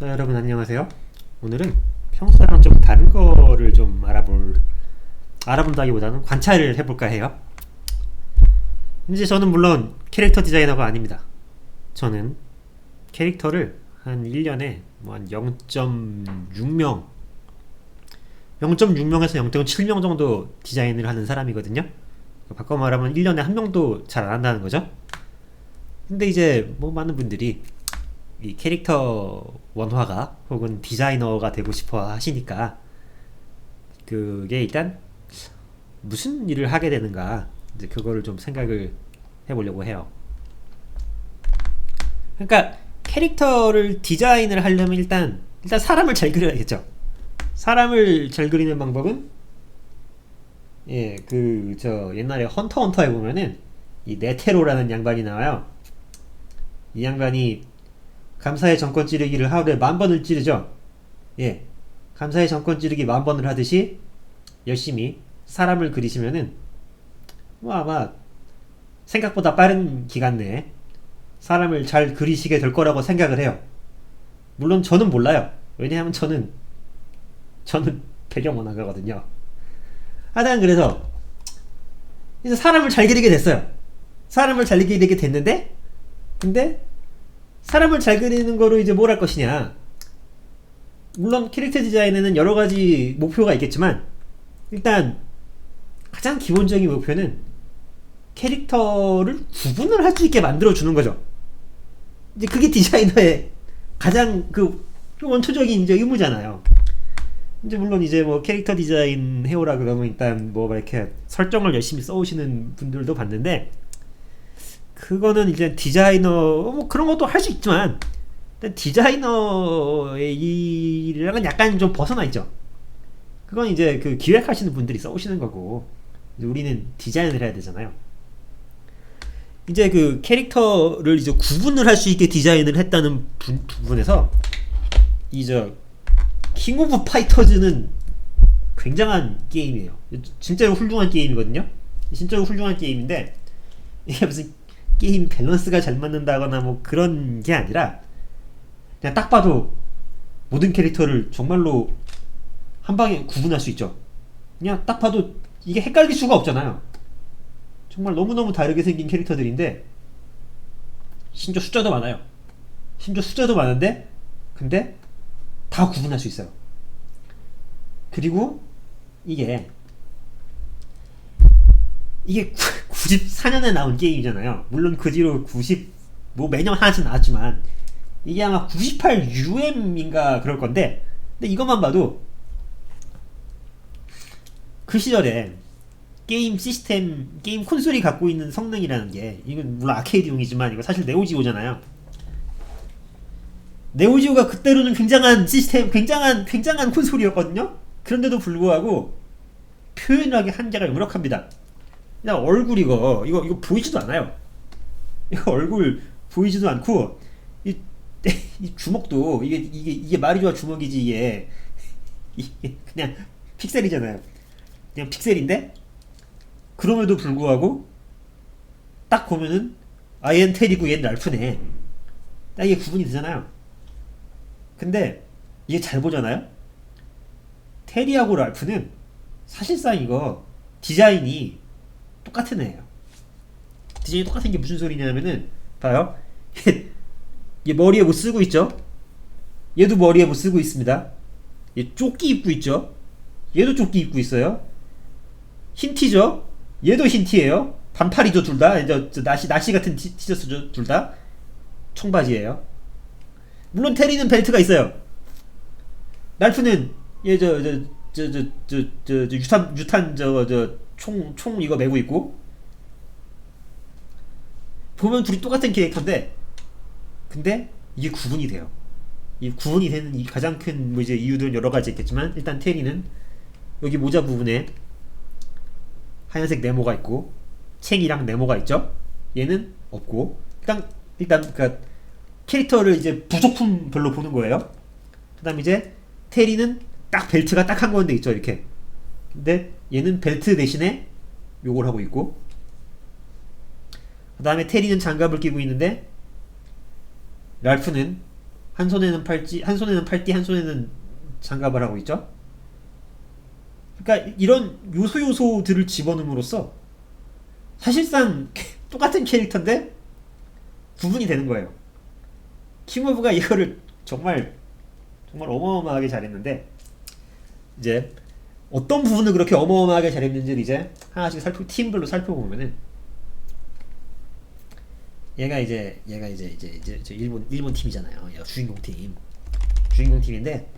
자, 여러분 안녕하세요. 오늘은 평소랑 좀 다른 거를 좀 알아본다기보다는 관찰을 해볼까 해요. 이제 저는 물론 캐릭터 디자이너가 아닙니다. 저는 캐릭터를 한 1년에 한 0.6명 0.6명에서 0.7명 정도 디자인을 하는 사람이거든요. 바꿔 말하면 1년에 한 명도 잘 안 한다는 거죠. 근데 이제 많은 분들이 이 캐릭터 원화가 혹은 디자이너가 되고 싶어 하시니까 그게 일단 무슨 일을 하게 되는가, 이제 그거를 좀 생각을 해보려고 해요. 그러니까 캐릭터를 디자인을 하려면 일단 사람을 잘 그려야겠죠. 사람을 잘 그리는 방법은 옛날에 헌터에 보면은 이 네테로라는 양반이 나와요. 이 양반이 감사의 정권 찌르기를 하루에 10,000번을 찌르죠. 감사의 정권 찌르기 10,000번을 하듯이 열심히 사람을 그리시면은 아마 생각보다 빠른 기간 내에 사람을 잘 그리시게 될 거라고 생각을 해요. 물론 저는 몰라요. 왜냐하면 저는 배경 원화가거든요. 하여튼 그래서 이제 사람을 잘 그리게 됐어요. 사람을 잘 그리게 됐는데, 근데 사람을 잘 그리는 거로 이제 뭘 할 것이냐. 물론 캐릭터 디자인에는 여러 가지 목표가 있겠지만 일단 가장 기본적인 목표는 캐릭터를 구분을 할 수 있게 만들어 주는 거죠. 이제 그게 디자이너의 가장 원초적인 이제 의무잖아요. 이제 물론 이제 캐릭터 디자인 해오라 그러면 일단 이렇게 설정을 열심히 써오시는 분들도 봤는데, 그거는 이제 디자이너 그런 것도 할 수 있지만 디자이너의 일이랑은 약간 좀 벗어나 있죠. 그건 이제 기획하시는 분들이 써오시는 거고, 이제 우리는 디자인을 해야 되잖아요. 이제 캐릭터를 이제 구분을 할 수 있게 디자인을 했다는 부분에서 킹 오브 파이터즈는 굉장한 게임이에요. 진짜로 훌륭한 게임이거든요. 진짜로 훌륭한 게임인데, 이게 무슨 게임 밸런스가 잘 맞는다거나 그런 게 아니라 그냥 딱 봐도 모든 캐릭터를 정말로 한 방에 구분할 수 있죠. 그냥 딱 봐도 이게 헷갈릴 수가 없잖아요. 정말 너무너무 다르게 생긴 캐릭터들인데, 심지어 숫자도 많은데 근데 다 구분할 수 있어요. 그리고 이게 94년에 나온 게임이잖아요. 물론 그 뒤로 매년 하나씩 나왔지만 이게 아마 98UM인가 그럴 건데, 근데 이것만 봐도 그 시절에 게임 시스템, 게임 콘솔이 갖고 있는 성능이라는 게, 이건 물론 아케이드용이지만 이거 사실 네오지오잖아요. 네오지오가 그때로는 굉장한 시스템, 굉장한 콘솔이었거든요. 그런데도 불구하고 표현하기 한계가 역력합니다. 그냥 얼굴 이거 보이지도 않아요. 이거 얼굴 보이지도 않고, 이 주먹도 이게 말이 좋아 주먹이지, 이게 그냥 픽셀이잖아요. 그냥 픽셀인데, 그럼에도 불구하고 딱 보면은 얘는 테리고 얘는 랄프네, 딱 이게 구분이 되잖아요. 근데 이게 잘 보잖아요. 테리하고 랄프는 사실상 이거 디자인이 똑같은 애예요. 디자인이 똑같은 게 무슨 소리냐면은, 봐요. 얘 머리에 쓰고 있죠. 얘도 머리에 쓰고 있습니다. 얘 조끼 입고 있죠. 얘도 조끼 입고 있어요. 흰티죠. 얘도 흰티예요. 반팔이죠, 둘 다. 이제 나시 같은 티셔츠죠, 둘 다. 청바지예요. 물론 테리는 벨트가 있어요. 랄프는 얘 유탄 총 이거 메고 있고. 보면 둘이 똑같은 캐릭터인데, 근데 이게 구분이 돼요. 이 구분이 되는 이 가장 큰 이제 이유들은 여러 가지 있겠지만, 일단 테리는 여기 모자 부분에 하얀색 네모가 있고 챙이랑 네모가 있죠. 얘는 없고, 일단 캐릭터를 이제 부속품별로 보는 거예요. 그다음 이제 테리는 딱 벨트가 딱 한 건데 있죠, 이렇게. 근데 얘는 벨트 대신에 요걸 하고 있고, 그 다음에 테리는 장갑을 끼고 있는데 랄프는 한 손에는 팔찌, 한 손에는 팔띠, 한 손에는 장갑을 하고 있죠. 그러니까 이런 요소들을 집어넣음으로써 사실상 똑같은 캐릭터인데 구분이 되는 거예요. 킹오브가 이거를 정말 어마어마하게 잘했는데, 이제 어떤 부분을 그렇게 어마어마하게 잘했는지를 이제 하나씩 팀별로 살펴보면은, 얘가 이제 일본 팀이잖아요. 얘가 주인공 팀인데,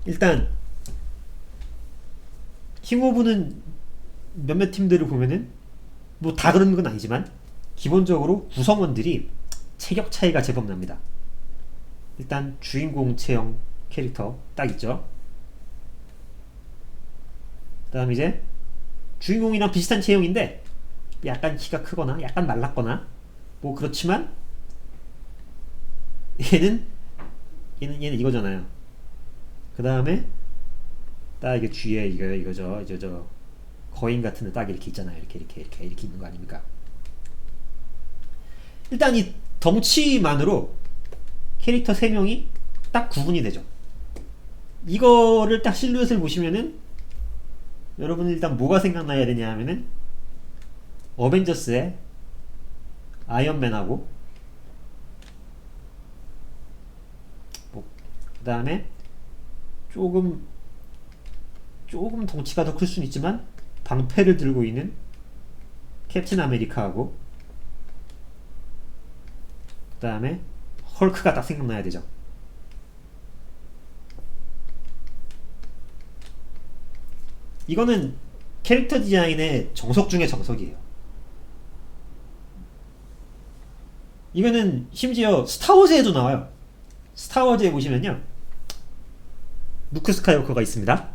일단 킹오브는 몇몇 팀들을 보면은 뭐 다 그런 건 아니지만 기본적으로 구성원들이 체격 차이가 제법 납니다. 일단 주인공 체형 캐릭터 딱 있죠. 그 다음 이제 주인공이랑 비슷한 체형인데 약간 키가 크거나 약간 말랐거나 뭐 그렇지만 얘는 이거잖아요. 그 다음에 딱 이게 뒤에 이거죠. 저 거인 같은 데 딱 이렇게 있잖아요. 이렇게 있는 거 아닙니까? 일단 이 덩치만으로 캐릭터 3명이 딱 구분이 되죠. 이거를 딱 실루엣을 보시면은 여러분은 일단 뭐가 생각나야 되냐 하면은 어벤져스의 아이언맨하고 뭐 그 다음에 조금 덩치가 더 클 수는 있지만 방패를 들고 있는 캡틴 아메리카하고 그 다음에 헐크가 딱 생각나야 되죠. 이거는 캐릭터 디자인의 정석 중에 정석이에요. 이거는 심지어 스타워즈에도 나와요. 스타워즈에 보시면요, 루크 스카이워커가 있습니다.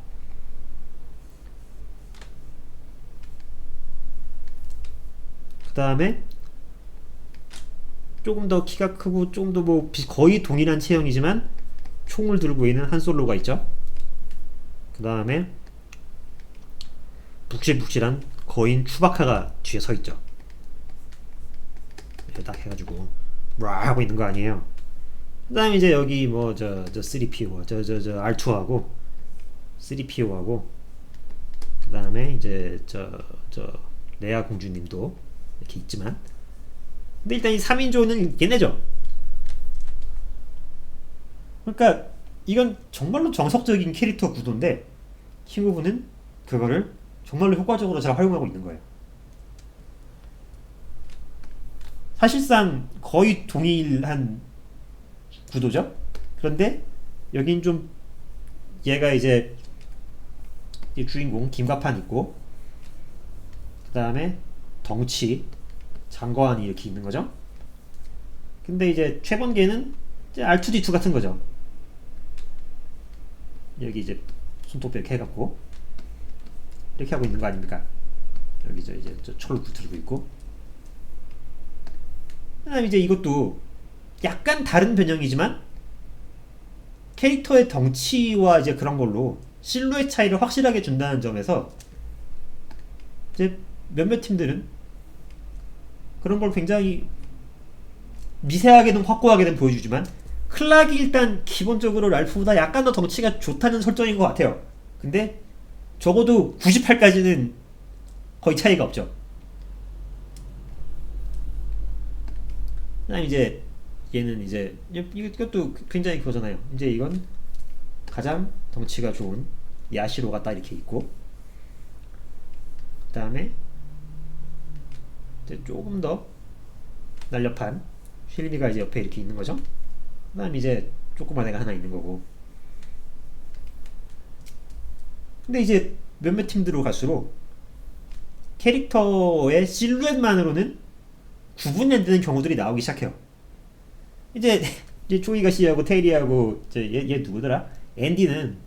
그 다음에 조금 더 키가 크고 좀 더 뭐 거의 동일한 체형이지만 총을 들고 있는 한 솔로가 있죠. 그 다음에 북실북실한 거인 추바카가 뒤에 서 있죠. 이렇게 딱 해가지고 와 하고 있는 거 아니에요. 그 다음에 이제 여기 뭐 저 3PO 저 R2하고 3PO하고 그 다음에 이제 저 레아 공주님도 이렇게 있지만, 근데 일단 이 3인조는 얘네죠. 그러니까 이건 정말로 정석적인 캐릭터 구도인데 킹오브는 그거를 정말로 효과적으로 잘 활용하고 있는 거예요. 사실상 거의 동일한 구도죠. 그런데 여긴 좀 얘가 이제 주인공 김가판 있고 그 다음에 덩치 장거한이 이렇게 있는 거죠. 근데 이제 최번개는 이제 R2D2 같은 거죠. 여기 이제 손톱 이렇게 해갖고 이렇게 하고 있는 거 아닙니까? 여기 이제 철을 붙들고 있고, 그다음 이제 이것도 약간 다른 변형이지만 캐릭터의 덩치와 이제 그런 걸로 실루엣 차이를 확실하게 준다는 점에서 이제 몇몇 팀들은 그런 걸 굉장히 미세하게든 확고하게든 보여주지만 클락이 일단 기본적으로 랄프보다 약간 더 덩치가 좋다는 설정인 것 같아요. 근데 적어도 98까지는 거의 차이가 없죠. 그다음 이제 얘는 이제 이것도 굉장히 그거잖아요. 이제 이건 가장 덩치가 좋은 야시로가 딱 이렇게 있고, 그 다음에 이제 조금 더 날렵한 쉐리니가 이제 옆에 이렇게 있는 거죠. 그 다음 이제 조그만 애가 하나 있는 거고. 근데 이제 몇몇 팀들로 갈수록 캐릭터의 실루엣만으로는 구분이 안 되는 경우들이 나오기 시작해요. 이제 조이 가시하고 테이리하고 얘 누구더라? 앤디는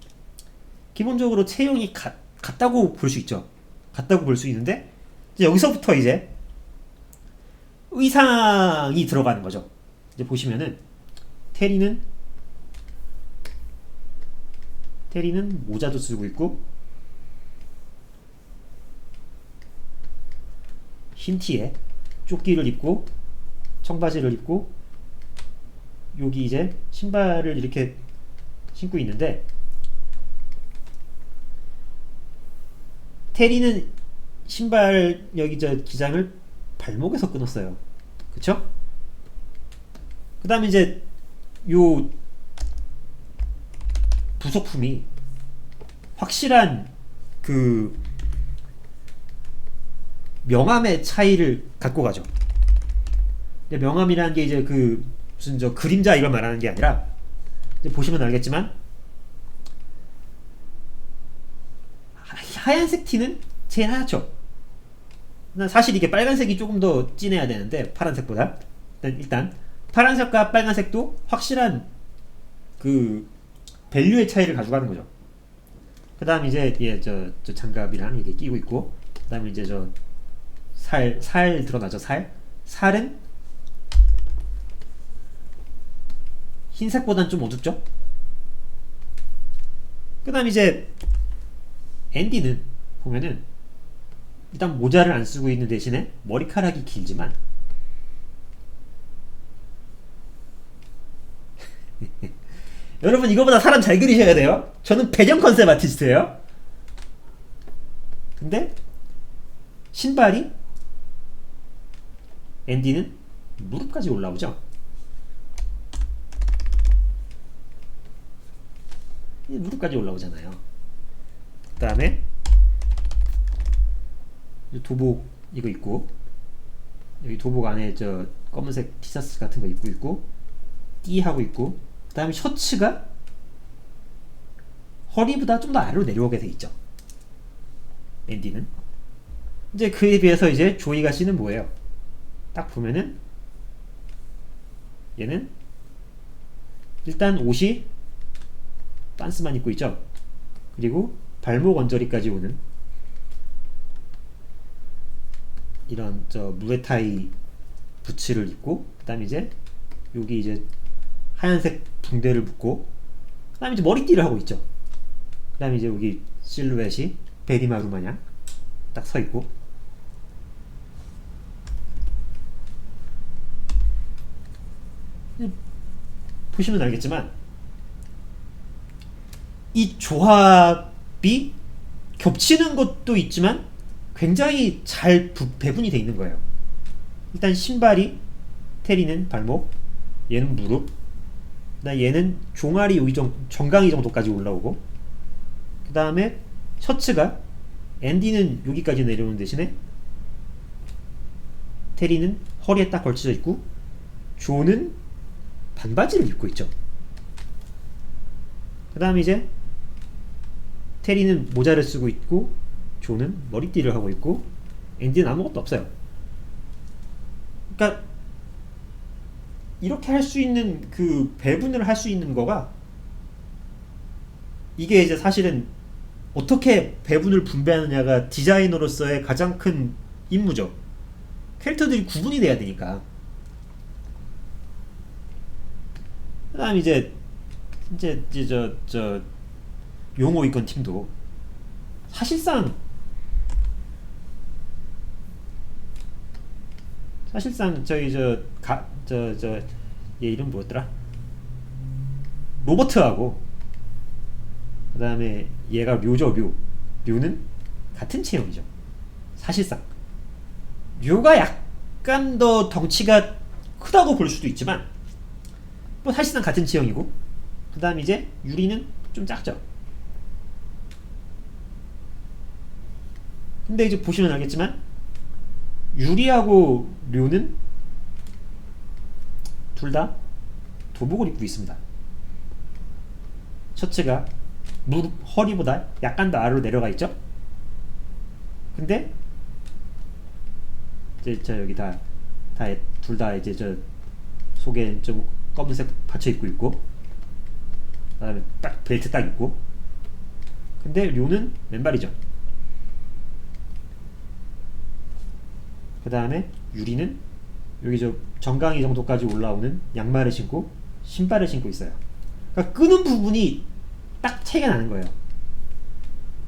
기본적으로 체형이 같다고 볼 수 있죠. 같다고 볼 수 있는데 이제 여기서부터 이제 의상이 들어가는 거죠. 이제 보시면은 테리는 모자도 쓰고 있고 흰 티에 조끼를 입고 청바지를 입고 여기 이제 신발을 이렇게 신고 있는데, 테리는 신발 여기 저 기장을 발목에서 끊었어요. 그쵸? 그 다음에 이제 요 부속품이 확실한 그 명암의 차이를 갖고 가죠. 명암이라는 게 이제 그 무슨 저 그림자 이걸 말하는 게 아니라, 이제 보시면 알겠지만 하얀색 티는 제일 하얗죠. 사실 이게 빨간색이 조금 더 진해야 되는데, 파란색보다. 일단 파란색과 빨간색도 확실한 그 밸류의 차이를 가져가는 거죠. 그 다음 이제 저 장갑이랑 이게 끼고 있고, 그 다음에 이제 저 살 드러나죠. 살은 흰색보단 좀 어둡죠. 그 다음 이제 앤디는 보면은 일단 모자를 안 쓰고 있는 대신에 머리카락이 길지만 여러분 이거보다 사람 잘 그리셔야 돼요. 저는 배경 컨셉 아티스트예요. 근데 신발이 앤디는 무릎까지 올라오죠. 무릎까지 올라오잖아요. 그 다음에 도복 이거 입고, 여기 도복 안에 저 검은색 티셔츠 같은 거 입고 있고, 띠하고 있고, 그 다음에 셔츠가 허리보다 좀 더 아래로 내려오게 돼 있죠. 앤디는. 이제 그에 비해서 이제 조이가 씨는 뭐예요? 딱 보면은 얘는 일단 옷이 빤스만 입고 있죠. 그리고 발목 언저리까지 오는 이런 저 무에타이 부츠를 입고, 그 다음에 이제 여기 이제 하얀색 붕대를 묶고, 그 다음에 이제 머리띠를 하고 있죠. 그 다음에 이제 여기 실루엣이 베리마루 마냥 딱 서 있고, 보시면 알겠지만 이 조합이 겹치는 것도 있지만 굉장히 잘 배분이 돼 있는 거예요. 일단 신발이, 테리는 발목, 얘는 무릎, 얘는 종아리 여기 정강이 정도까지 올라오고, 그 다음에 셔츠가 앤디는 여기까지 내려오는 대신에 테리는 허리에 딱 걸쳐져 있고, 조는 반바지를 입고 있죠. 그 다음에 이제 테리는 모자를 쓰고 있고, 조는 머리띠를 하고 있고, 앤디는 아무것도 없어요. 그러니까 이렇게 할 수 있는 그 배분을 할 수 있는 거가, 이게 이제 사실은 어떻게 배분을 분배하느냐가 디자이너로서의 가장 큰 임무죠. 캐릭터들이 구분이 돼야 되니까. 그 다음 이제 저 용호 이건 팀도 사실상 저희 얘 이름 뭐였더라? 로버트하고, 그 다음에 얘가 묘죠. 묘는 같은 체형이죠. 사실상 묘가 약간 더 덩치가 크다고 볼 수도 있지만 뭐 사실상 같은 체형이고, 그 다음 이제 유리는 좀 작죠. 근데 이제 보시면 알겠지만 유리하고 료는 둘 다 도복을 입고 있습니다. 셔츠가 무릎, 허리보다 약간 더 아래로 내려가 있죠. 근데 이제 저 여기 둘 다 이제 저 속에 좀 검은색 받쳐 입고 있고, 그다음에 딱 벨트 딱 입고, 근데 료는 맨발이죠. 그 다음에 유리는 여기 저 정강이 정도까지 올라오는 양말을 신고 신발을 신고 있어요. 그러니까 끄는 부분이 딱 차이가 나는 거예요.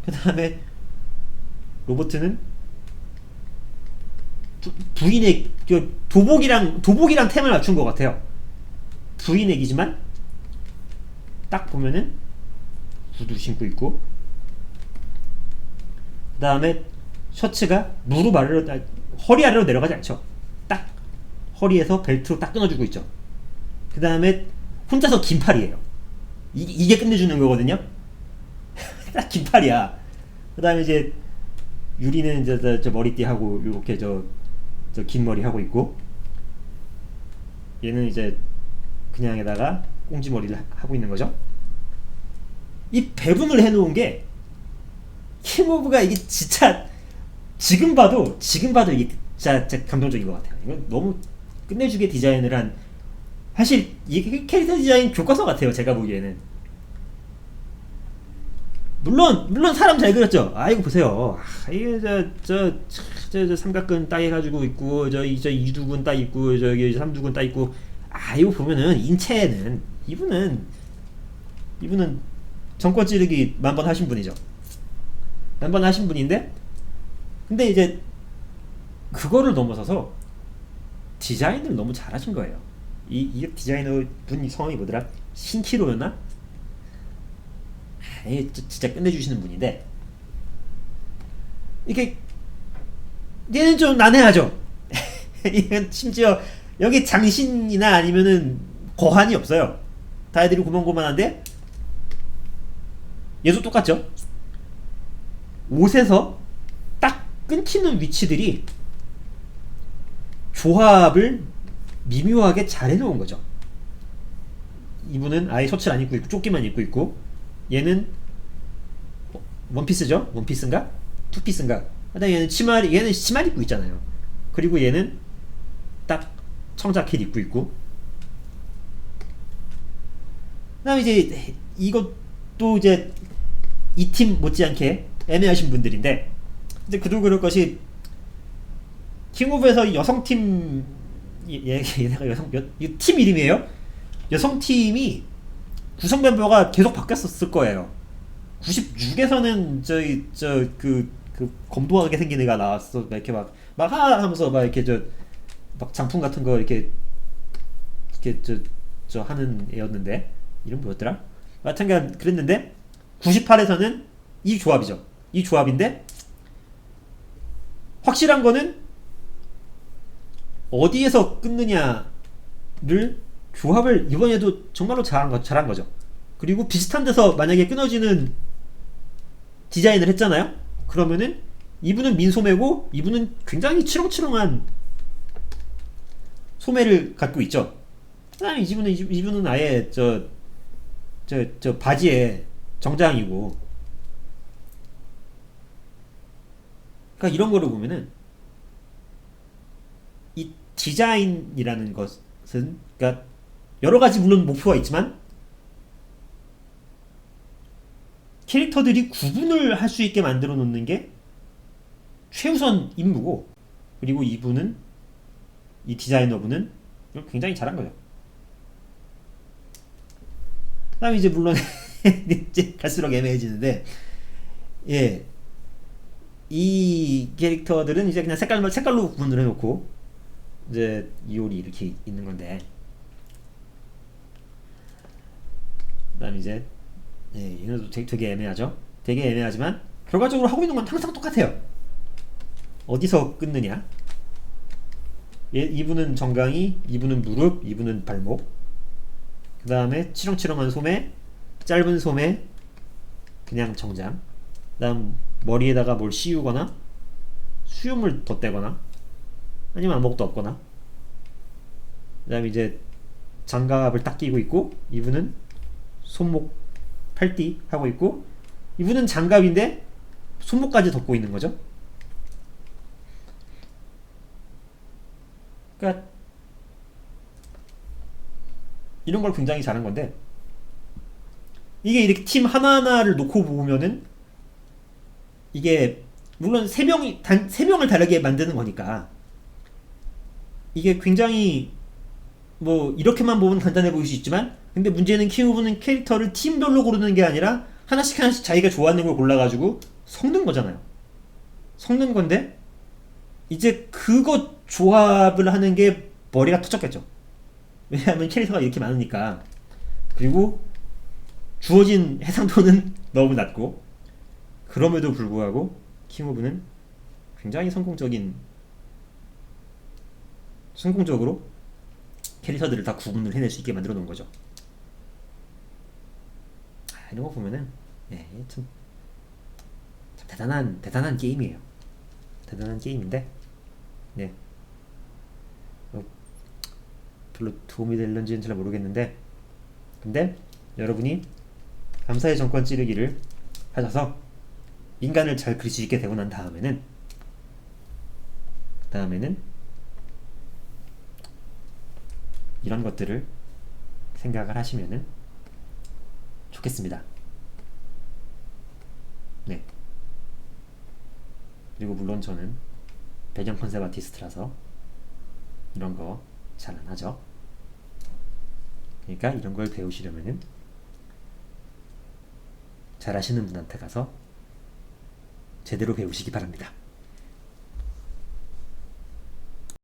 그 다음에 로버트는 부인의 도복이랑 템을 맞춘 것 같아요. V넥이지만 딱 보면은 구두 신고 있고, 그 다음에 셔츠가 무릎 아래로, 허리 아래로 내려가지 않죠. 딱 허리에서 벨트로 딱 끊어주고 있죠. 그 다음에 혼자서 긴팔이에요. 이게 끝내주는 거거든요. 딱 긴팔이야. 그 다음에 이제 유리는 저 머리띠 하고 이렇게 저 긴 머리 하고 있고, 얘는 이제 그냥에다가 꽁지 머리를 하고 있는 거죠. 이 배분을 해놓은 게 킹오브가 이게 진짜 지금 봐도 이게 진짜 감동적인 것 같아요. 이건 너무 끝내주게 디자인을 한, 사실 이게 캐릭터 디자인 교과서 같아요. 제가 보기에는. 물론 사람 잘 그렸죠. 아, 이거 보세요. 이게 저 삼각근 딱 해가지고 있고, 저 이두근 딱 있고, 저기 삼두근 딱 있고. 아, 이거 보면은 인체는 이분은 정권 찌르기 만번 하신 분이죠. 만번 하신 분인데, 근데 이제 그거를 넘어서서 디자인을 너무 잘하신 거예요. 이 디자이너 분 성함이 뭐더라? 신키로였나? 이게 진짜 끝내주시는 분인데, 이게 얘는 좀 난해하죠. 이건 심지어 여기 장신이나 아니면은 거한이 없어요. 다 애들이 고만고만한데 얘도 똑같죠. 옷에서 딱 끊기는 위치들이 조합을 미묘하게 잘 해놓은 거죠. 이분은 아예 셔츠를 안 입고 있고 조끼만 입고 있고, 얘는 원피스죠? 원피스인가? 투피스인가? 얘는 치마 입고 있잖아요. 그리고 얘는 딱 청자켓 입고 있고, 그 다음에 이제 이것도 이제 이 팀 못지않게 애매하신 분들인데, 이제 그도 그럴 것이 킹오브에서 여성팀, 얘네가 팀 이름이에요. 여성팀이 구성 멤버가 계속 바뀌었을 거예요. 96에서는 그 검도하게 생긴 애가 나왔어. 막 이렇게 막 하면서 막 이렇게 막 장풍 같은 거 이렇게 하는 애였는데, 이름 뭐였더라? 하여튼간 그랬는데, 98에서는 이 조합이죠. 이 조합인데, 확실한 거는 어디에서 끊느냐를 조합을 이번에도 정말로 잘한 거죠. 그리고 비슷한 데서 만약에 끊어지는 디자인을 했잖아요. 그러면은 이분은 민소매고 이분은 굉장히 치렁치렁한 소매를 갖고 있죠. 그다음에 이분은 아예 저 바지에 정장이고. 그러니까 이런 거를 보면은 이 디자인이라는 것은, 그러니까 여러 가지 물론 목표가 있지만 캐릭터들이 구분을 할 수 있게 만들어 놓는 게 최우선 임무고, 그리고 이 디자이너분은 이걸 굉장히 잘한 거죠. 그 다음에 이제 물론 이제 갈수록 애매해지는데, 예, 이 캐릭터들은 이제 그냥 색깔로 구분을 해놓고 이제 이올이 이렇게 있는 건데, 그 다음에 이제 얘네도 되게 애매하죠. 되게 애매하지만 결과적으로 하고 있는 건 항상 똑같아요. 어디서 끊느냐. 이분은 정강이, 이분은 무릎, 이분은 발목, 그 다음에 치렁치렁한 소매, 짧은 소매, 그냥 정장, 그 다음 머리에다가 뭘 씌우거나 수염을 덧대거나 아니면 아무것도 없거나, 그 다음에 이제 장갑을 딱 끼고 있고, 이분은 손목 팔띠 하고 있고, 이분은 장갑인데 손목까지 덮고 있는 거죠. 그러니까 이런 걸 굉장히 잘한 건데, 이게 이렇게 팀 하나하나를 놓고 보면은 이게 물론 세 명을 다르게 만드는 거니까 이게 굉장히 뭐 이렇게만 보면 간단해 보일 수 있지만, 근데 문제는 킹오브는 캐릭터를 팀별로 고르는 게 아니라 하나씩 자기가 좋아하는 걸 골라가지고 섞는 거잖아요. 섞는 건데 이제 그거 조합을 하는 게 머리가 터졌겠죠. 왜냐하면 캐릭터가 이렇게 많으니까. 그리고 주어진 해상도는 너무 낮고, 그럼에도 불구하고 킹오브는 굉장히 성공적으로 캐릭터들을 다 구분을 해낼 수 있게 만들어 놓은 거죠. 이런 거 보면은 참 대단한 게임이에요. 대단한 게임인데 네. 별로 도움이 될런지는 잘 모르겠는데, 근데 여러분이 감사의 정권 찌르기를 하셔서 인간을 잘 그릴 수 있게 되고 난 다음에는 이런 것들을 생각을 하시면은 좋겠습니다. 네. 그리고 물론 저는 배경 컨셉 아티스트라서 이런 거 잘 안 하죠. 그러니까 이런 걸 배우시려면은 잘 하시는 분한테 가서 제대로 배우시기 바랍니다.